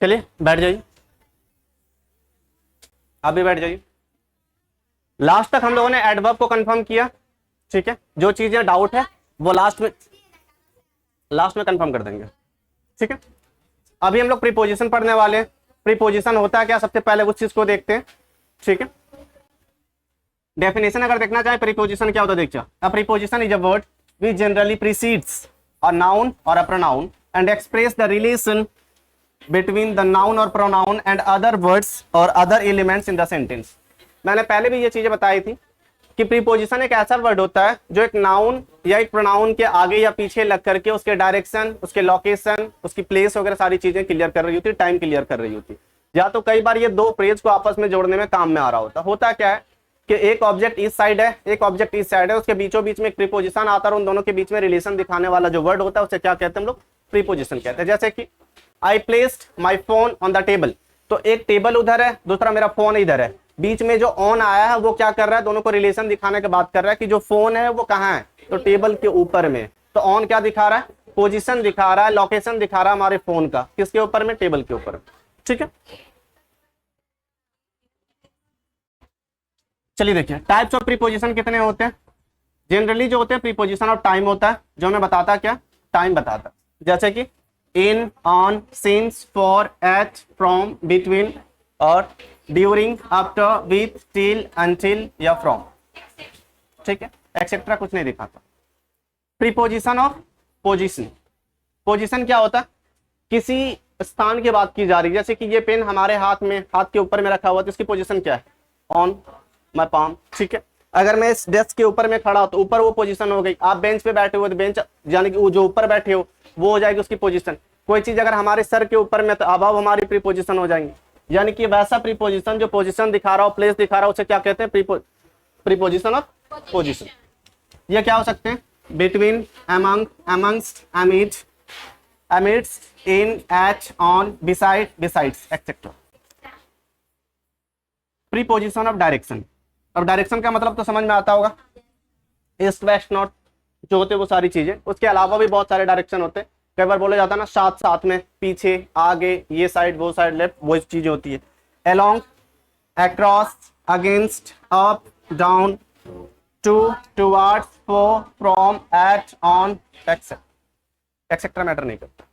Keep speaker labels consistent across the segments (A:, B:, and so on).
A: चलिए बैठ जाइए, आप भी बैठ जाइए। लास्ट तक हम लोगों ने एडवर्ब को कंफर्म किया, ठीक है। जो चीजें डाउट है वो लास्ट में कंफर्म कर देंगे, ठीक है। अभी हम लोग प्रीपोजिशन पढ़ने वाले हैं। प्रीपोजिशन होता है क्या, सबसे पहले उस चीज को देखते हैं, ठीक है। डेफिनेशन अगर देखना चाहे प्रीपोजिशन क्या होता है, देखिए a preposition is a word which generally precedes a noun और a pronoun and express the relation between the noun और प्रोनाउन एंड अदर वर्ड्स और other elements in the sentence. मैंने पहले भी ये चीजें बताई थी कि प्रीपोजिशन एक ऐसा वर्ड होता है जो एक नाउन या एक प्रोनाउन के आगे या पीछे लग करके उसके डायरेक्शन, उसके लोकेशन, उसकी प्लेस वगैरह सारी चीजें क्लियर कर रही होती है, टाइम क्लियर कर रही होती है। या तो कई बार ये दो फ्रेज को आपस में जोड़ने में काम में आ रहा होता क्या है कि एक ऑब्जेक्ट इस साइड है, एक ऑब्जेक्ट इस साइड है, उसके बीचों बीच में एक प्रीपोजिशन आता है और उन दोनों के बीच में रिलेशन दिखाने वाला जो वर्ड होता है उसे क्या कहते हैं हम लोग, प्रीपोजिशन कहते हैं। जैसे कि I placed my phone on the table, तो एक टेबल उधर है, दूसरा मेरा फोन इधर है, बीच में जो ऑन आया है वो क्या कर रहा है, दोनों को रिलेशन दिखाने के बात कर रहा है कि जो फोन है वो कहाँ है, तो टेबल के ऊपर में। तो ऑन क्या दिखा रहा है, पोजीशन दिखा रहा है, लोकेशन दिखा रहा है हमारे फोन का, किसके ऊपर में, टेबल के ऊपर, ठीक है। चलिए देखिए टाइप्स ऑफ प्रीपोजिशन कितने होते हैं। जनरली जो होते हैं प्रीपोजिशन ऑफ टाइम होता है, जो हमें बताता क्या, टाइम बताता, जैसे कि in, on, since, for, at, from, between और during, after, with, till, until या फ्रॉम, ठीक है। एक्सेट्रा कुछ नहीं दिखाता। प्रीपोजिशन ऑफ पोजीशन, पोजीशन क्या होता है, किसी स्थान की बात की जा रही है, जैसे कि ये पेन हमारे हाथ में, हाथ के ऊपर में रखा हुआ तो इसकी पोजीशन क्या है, ऑन माय पाम, ठीक है। अगर मैं इस डेस्क के ऊपर में खड़ा हूं तो ऊपर वो पोजीशन हो गई। आप बेंच पे बैठे हुए तो बेंच यानी कि वो जो ऊपर बैठे हो वो हो जाएगी उसकी पोजीशन। कोई चीज अगर हमारे सर के ऊपर में तो अब हमारी प्रीपोजिशन हो जाएंगी, यानी कि वैसा प्रीपोजिशन जो पोजीशन दिखा रहा हो, प्लेस दिखा रहा हो, उसे क्या कहते हैं, प्रीपोजिशन ऑफ पोजीशन। ये क्या हो सकते हैं, between, among, amongst, amid, amidst, in, at, on, beside, besides etcetera. Preposition of direction, अब डायरेक्शन का मतलब तो समझ में आता होगा, ईस्ट, वेस्ट, नॉर्थ जो होते हैं वो सारी चीजें। उसके अलावा भी बहुत सारे डायरेक्शन होते हैं, कई बार बोला जाता है ना साथ साथ में, पीछे, आगे, ये साइड, वो साइड, लेफ्ट, वो चीजें होती है। Along, across, against, up, down, to, towards, for, from, at, on, etcetera matter नहीं करता।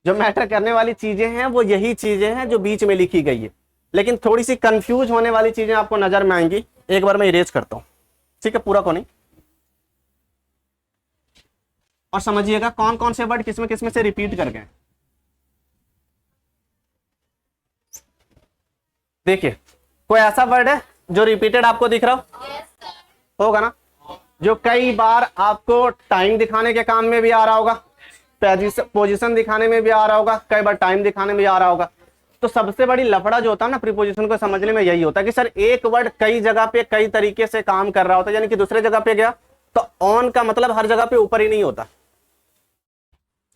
A: जो मैटर करने वाली चीजें हैं वो यही चीजें हैं जो बीच में लिखी गई है, लेकिन थोड़ी सी कंफ्यूज होने वाली चीजें आपको नजर में आएंगी। एक बार मैं इरेज करता हूं, ठीक है, पूरा को नहीं, और समझिएगा कौन कौन से वर्ड किसमें से रिपीट कर गए। देखिए कोई ऐसा वर्ड है जो रिपीटेड आपको दिख रहा होगा ना, जो कई बार आपको टाइम दिखाने के काम में भी आ रहा होगा, पोजीशन दिखाने में भी आ रहा होगा, कई बार टाइम दिखाने में भी आ रहा होगा। तो सबसे बड़ी लफड़ा जो होता है ना प्रीपोजिशन को समझने में यही होता है कि सर एक वर्ड कई जगह पे कई तरीके से काम कर रहा होता है, यानी कि दूसरे जगह पे गया तो ऑन का मतलब हर जगह पे ऊपर ही नहीं होता,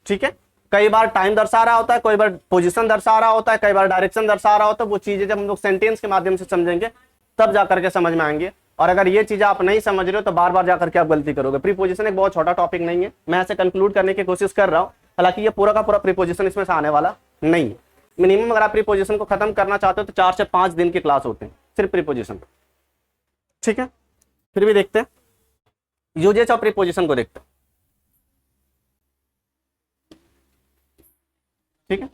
A: ठीक है। कई बार टाइम दर्शा रहा होता है, कई बार पोजीशन दर्शा रहा होता है, कई बार डायरेक्शन दर्शा रहा होता है। वो चीजें जब हम लोग सेंटेंस के माध्यम से समझेंगे तब जाकर के समझ में आएंगे, और अगर ये चीजें आप नहीं समझ रहे हो तो बार बार जाकर के आप गलती करोगे। प्रीपोजिशन एक बहुत छोटा टॉपिक नहीं है, मैं ऐसे कंक्लूड करने की कोशिश कर रहा हूं, हालांकि ये पूरा का पूरा प्रीपोजिशन इसमें से आने वाला नहीं है। मिनिमम अगर आप प्रीपोजिशन को खत्म करना चाहते हो तो 4 से 5 दिन की क्लास होते हैं सिर्फ प्रीपोजिशन, ठीक है। फिर भी देखते हैं यूजेस ऑफ प्रीपोजिशन को देखते हैं, ठीक है।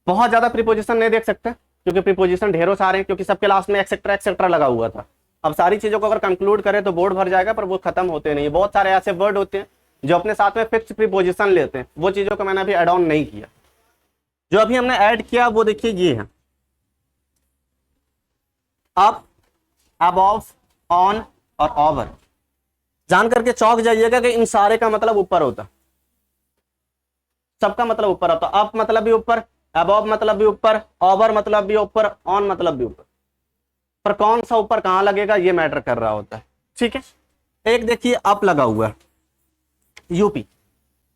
A: बहुत ज्यादा प्रीपोजिशन नहीं देख सकते क्योंकि प्रीपोजिशन ढेरों सारे हैं, क्योंकि सबके लास्ट में एक्सेट्रा एक्सेट्रा लगा हुआ था। अब सारी चीजों को अगर कंक्लूड करें तो बोर्ड भर जाएगा, पर वो खत्म होते नहीं। बहुत सारे ऐसे वर्ड होते हैं जो अपने साथ में फिक्स प्रीपोजिशन लेते हैं, वो चीजों को मैंने अभी एड ऑन नहीं किया। जो अभी हमने ऐड किया वो देखिए ये है, अप, अबव, ऑन और ओवर। जान करके चौंक जाइएगा कि इन सारे का मतलब ऊपर होता, सबका मतलब ऊपर होता। अप मतलब भी ऊपर, अबव मतलब भी ऊपर, ओवर मतलब भी ऊपर, ऑन मतलब भी ऊपर, पर कौन सा ऊपर कहां लगेगा ये मैटर कर रहा होता है, ठीक है। एक देखिए अप लगा हुआ है, यूपी,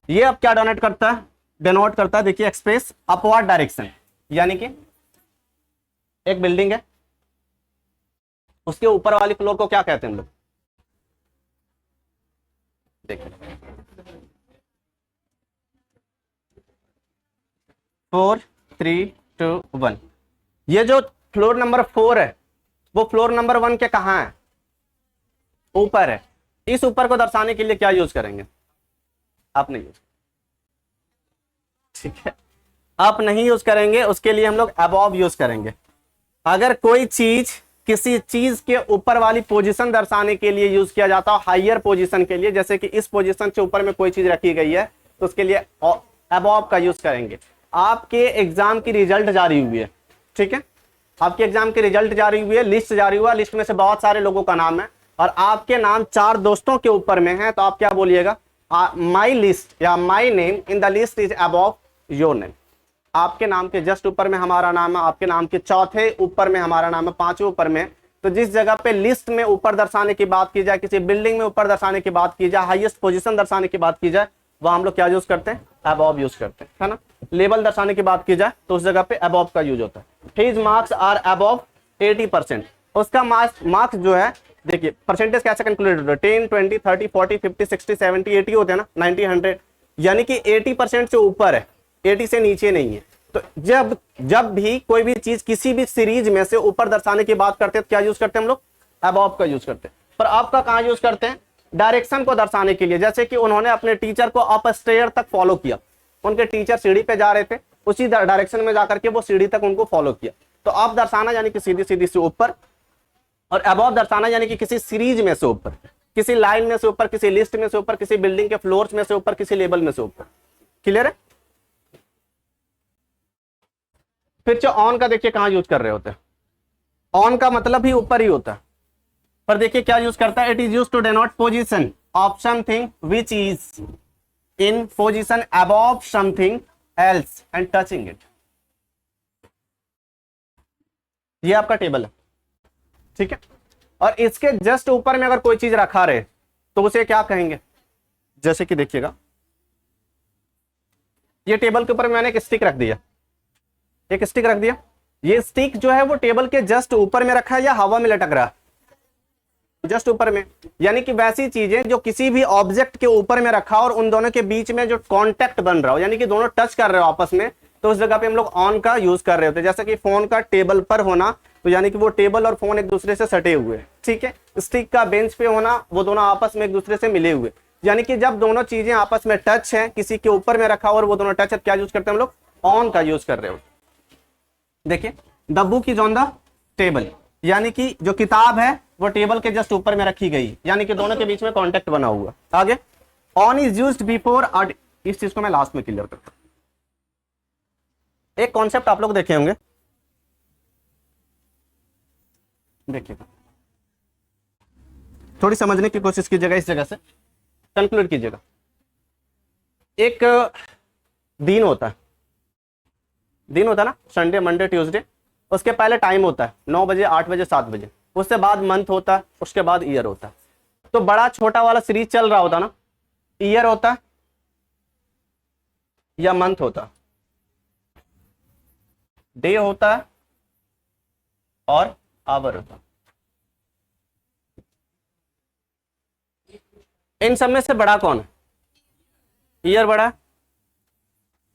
A: ये अब क्या डिनोट करता है, देखिए एक्सप्रेस अपवर्ड डायरेक्शन, यानी कि एक बिल्डिंग है, उसके ऊपर वाली फ्लोर को क्या कहते हैं हम लोग, देखिए 4 3 2 1। ये जो फ्लोर नंबर 4 है वो फ्लोर नंबर 1 के कहाँ है? ऊपर है। इस ऊपर को दर्शाने के लिए क्या यूज करेंगे? आप नहीं यूज, ठीक है, आप नहीं यूज करेंगे, उसके लिए हम लोग अबव यूज करेंगे। अगर कोई चीज किसी चीज के ऊपर वाली पोजीशन दर्शाने के लिए यूज किया जाता है, हायर पोजीशन के लिए, जैसे कि इस पोजीशन से ऊपर में कोई चीज रखी गई है तो उसके लिए अबव का यूज करेंगे। आपके एग्जाम की रिजल्ट जारी हुई है, ठीक है, आपके एग्जाम की रिजल्ट जारी हुई है, लिस्ट जारी हुआ, लिस्ट में से बहुत सारे लोगों का नाम है और आपके नाम 4 दोस्तों के ऊपर में है, तो आप क्या बोलिएगा? माई लिस्ट या my name in the list is above your name. आपके नाम के जस्ट ऊपर में हमारा नाम है, आपके नाम के चौथे ऊपर में हमारा नाम है, 5वें ऊपर में। तो जिस जगह पे लिस्ट में ऊपर दर्शाने की बात की जाए, किसी बिल्डिंग में ऊपर दर्शाने की बात की जाए, हाईएस्ट पोजीशन दर्शाने की बात की जाए, वह हम लोग क्या यूज करते हैं? अबव यूज करते हैं, है ना। लेवल दर्शाने की बात की जाए तो उस जगह पे अबव का यूज होता है। His marks are above 80%। उसका मार्क्स जो है, देखिए परसेंटेज कैसे कैलकुलेट होता है? 10 20 30 40 50 60 70 80 होते हैं ना, 90 100, यानी कि 80% से ऊपर है, 80 से नीचे नहीं है। तो जब भी कोई भी चीज किसी भी सीरीज में से ऊपर दर्शाने की बात करते हैं तो क्या यूज करते हैं हम लोग? अबव का यूज करते हैं। पर आपका कहां यूज करते हैं? डायरेक्शन को दर्शाने के लिए, जैसे कि उन्होंने अपने टीचर को अप स्टेयर तक फॉलो किया, उनके टीचर सीढ़ी पे जा रहे थे, उसी डायरेक्शन में जाकर के वो सीढ़ी तक उनको फॉलो किया। तो अप दर्शाना यानी कि सीधी सीधी से ऊपर, और अबव दर्शाना यानी कि किसी सीरीज में से ऊपर, किसी लाइन में से ऊपर, किसी लिस्ट में से ऊपर, किसी बिल्डिंग के फ्लोर्स में से ऊपर, किसी लेवल में से ऊपर। क्लियर है? फिर जो ऑन का देखिए कहां यूज कर रहे होते हैं। ऑन का मतलब ही ऊपर ही होता है, पर देखिए क्या यूज करता है? It is use to denote position of something which is in position above something else and touching it. ये आपका टेबल है, ठीक है, और इसके जस्ट ऊपर में अगर कोई चीज रखा रहे तो उसे क्या कहेंगे? जैसे कि देखिएगा, ये टेबल के ऊपर मैंने एक स्टिक रख दिया, एक स्टिक रख दिया। ये स्टिक जो है वो टेबल के जस्ट ऊपर में रखा है या हवा में लटक रहा है? जस्ट ऊपर में। यानी कि वैसी चीजें जो किसी भी ऑब्जेक्ट के ऊपर में रखा और उन दोनों के बीच में जो कांटेक्ट बन रहा हो, यानी कि दोनों टच कर रहे हो आपस में, तो उस जगह पे हम लोग ऑन का यूज कर रहे होते हैं। जैसे कि फोन का टेबल पर होना, तो यानी कि वो टेबल और फोन एक दूसरे से सटे हुए हैं, ठीक है। स्टिक का बेंच पे होना, वो दोनों आपस में एक दूसरे से मिले हुए, यानी कि जब दोनों चीजें आपस में टच है, किसी के ऊपर में रखा और वो दोनों टच है, क्या यूज करते हैं हम लोग? ऑन का यूज कर रहे हो। देखिए, the book is on the table, यानी कि जो किताब है वो टेबल के जस्ट ऊपर में रखी गई, यानी कि दोनों के बीच में कांटेक्ट बना हुआ। आगे, ऑन इज यूज्ड बिफोर, इस चीज को मैं लास्ट में क्लियर करता हूं। एक कॉन्सेप्ट आप लोग देखे होंगे, देखिएगा, थोड़ी समझने की कोशिश कीजिएगा, इस जगह से कंक्लूड कीजिएगा। एक दिन होता है, दिन होता है ना, संडे मंडे ट्यूसडे, उसके पहले टाइम होता है 9 बजे 8 बजे 7 बजे, उसके बाद मंथ होता है, उसके बाद ईयर होता है। तो बड़ा छोटा वाला सीरीज चल रहा होता ना, ईयर होता है या मंथ होता, डे होता है और आवर होता। इन सब में से बड़ा कौन है? ईयर बड़ा,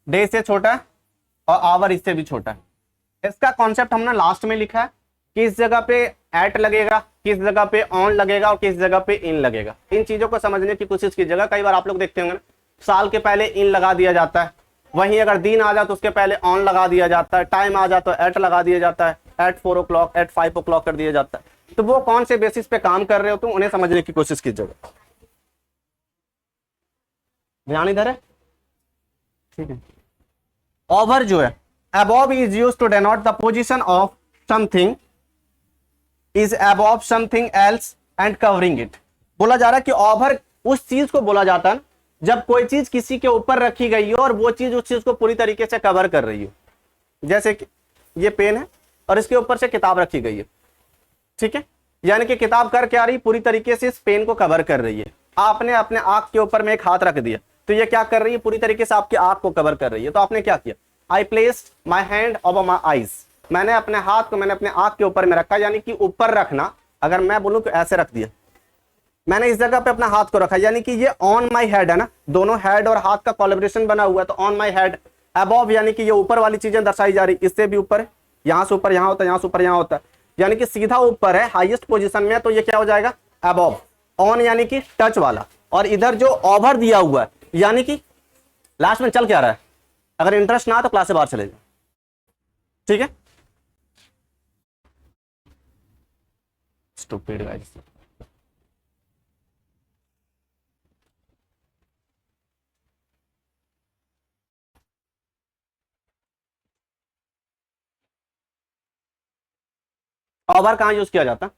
A: डे से छोटा और आवर इससे भी छोटा है। इसका कॉन्सेप्ट हमने लास्ट में लिखा है, किस जगह पे एट लगेगा, किस जगह पे ऑन लगेगा और किस जगह पे इन लगेगा। इन चीजों को समझने की कोशिश कीजिएगा। कई बार आप लोग देखते होंगे ना, साल के पहले इन लगा दिया जाता है, वहीं अगर दिन आ जाए तो उसके पहले ऑन लगा दिया जाता है, टाइम आ जाए तो एट लगा दिया जाता है, एट 4 o'clock एट 5 o'clock कर दिया जाता है। तो वो कौन से बेसिस पे काम कर रहे हो तुम, उन्हें समझने की कोशिश कीजिएगा। ध्यान इधर है, ठीक है। ओवर जो है, above is used to denote the position of something is above something else and covering it। बोला जा रहा है कि ओवर उस चीज को बोला जाता है जब कोई चीज किसी के ऊपर रखी गई हो और वो चीज उस चीज को पूरी तरीके से कवर कर रही हो। जैसे कि ये पेन है और इसके ऊपर से किताब रखी गई है, ठीक है, यानी कि किताब कर क्या रही, पूरी तरीके से इस पेन को कवर कर रही है। आपने अपने आंख के ऊपर में एक हाथ रख दिया तो ये क्या कर रही है, पूरी तरीके से आपकी आंख को कवर कर रही है। तो आपने क्या किया, I placed my hand over my eyes, मैंने अपने हाथ को मैंने अपने आंख के ऊपर में रखा, यानी कि ऊपर रखना। अगर मैं बोलूं तो ऐसे रख दिया, मैंने इस जगह पे अपना हाथ को रखा, यानी कि ये ऑन माई हेड है ना, दोनों हेड और हाथ का कोलैबोरेशन बना हुआ है, तो ऑन माई हेड। अबव यानी कि ये ऊपर वाली चीजें दर्शाई जा रही, इससे भी ऊपर है, यहां से ऊपर यहां होता है, यहां से ऊपर यहां होता है, यानी कि सीधा ऊपर है, हाईएस्ट पोजीशन में है, तो ये क्या हो जाएगा अबव। ऑन यानी कि टच वाला, और इधर जो ओवर दिया हुआ है यानी कि लास्ट में चल क्या रहा है। अगर इंटरेस्ट ना तो क्लास से बाहर चले जाओ, ठीक है। Stupid guys. ओवर कहां यूज किया जाता,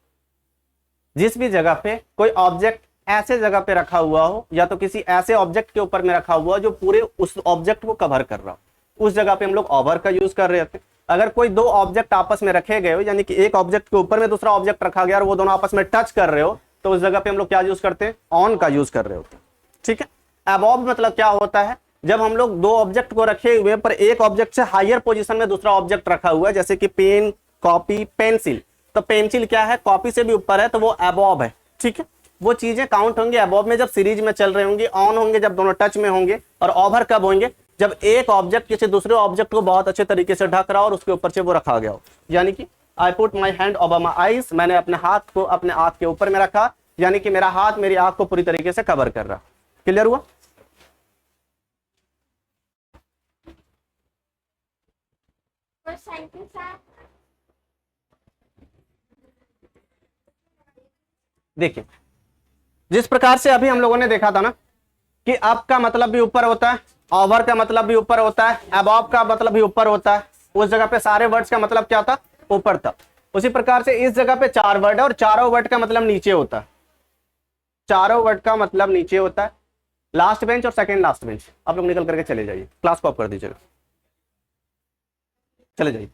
A: जिस भी जगह पे कोई ऑब्जेक्ट ऐसे जगह पे रखा हुआ हो, या तो किसी ऐसे ऑब्जेक्ट के ऊपर में रखा हुआ हो जो पूरे उस ऑब्जेक्ट को कवर कर रहा हो, उस जगह पे हम लोग ओवर का यूज कर रहे थे। अगर कोई दो ऑब्जेक्ट आपस में रखे गए हो, यानी कि एक ऑब्जेक्ट के ऊपर में दूसरा ऑब्जेक्ट रखा गया और वो दोनों आपस में टच कर रहे हो, तो उस जगह पे हम लोग क्या यूज करते हैं, ऑन का यूज कर रहे होते हैं, ठीक है। अबव मतलब क्या होता है, जब हम लोग दो ऑब्जेक्ट को रखे हुए पर एक ऑब्जेक्ट से हायर पोजीशन में दूसरा ऑब्जेक्ट रखा हुआ है, जैसे कि पेन, कॉपी, पेंसिल। तो पेंसिल क्या है, कॉपी से भी ऊपर है, तो वो अबव है, ठीक है। वो चीजें काउंट होंगे अबव में जब सीरीज में चल रहे होंगे, ऑन होंगे जब दोनों टच में होंगे, और ओवर कब होंगे, जब एक ऑब्जेक्ट किसी दूसरे ऑब्जेक्ट को बहुत अच्छे तरीके से ढक रहा हो और उसके ऊपर से वो रखा गया हो। यानी कि I put my hand over my eyes, मैंने अपने हाथ को अपने आंख के ऊपर में रखा, यानी कि मेरा हाथ मेरी आंख को पूरी तरीके से कवर कर रहा। क्लियर हुआ। देखिए, जिस प्रकार से अभी हम लोगों ने देखा था ना कि अप का मतलब भी ऊपर होता है, ओवर का मतलब भी ऊपर होता है, अबव का मतलब भी ऊपर होता है, उस जगह पे सारे वर्ड्स का मतलब क्या था, ऊपर था। उसी प्रकार से इस जगह पे चार वर्ड है और चारों वर्ड का मतलब नीचे होता है, चारों वर्ड का मतलब नीचे होता है। लास्ट बेंच और सेकंड लास्ट बेंच, आप लोग निकल करके चले जाइए, क्लास को ऑफ कर दीजिएगा, चले जाइए।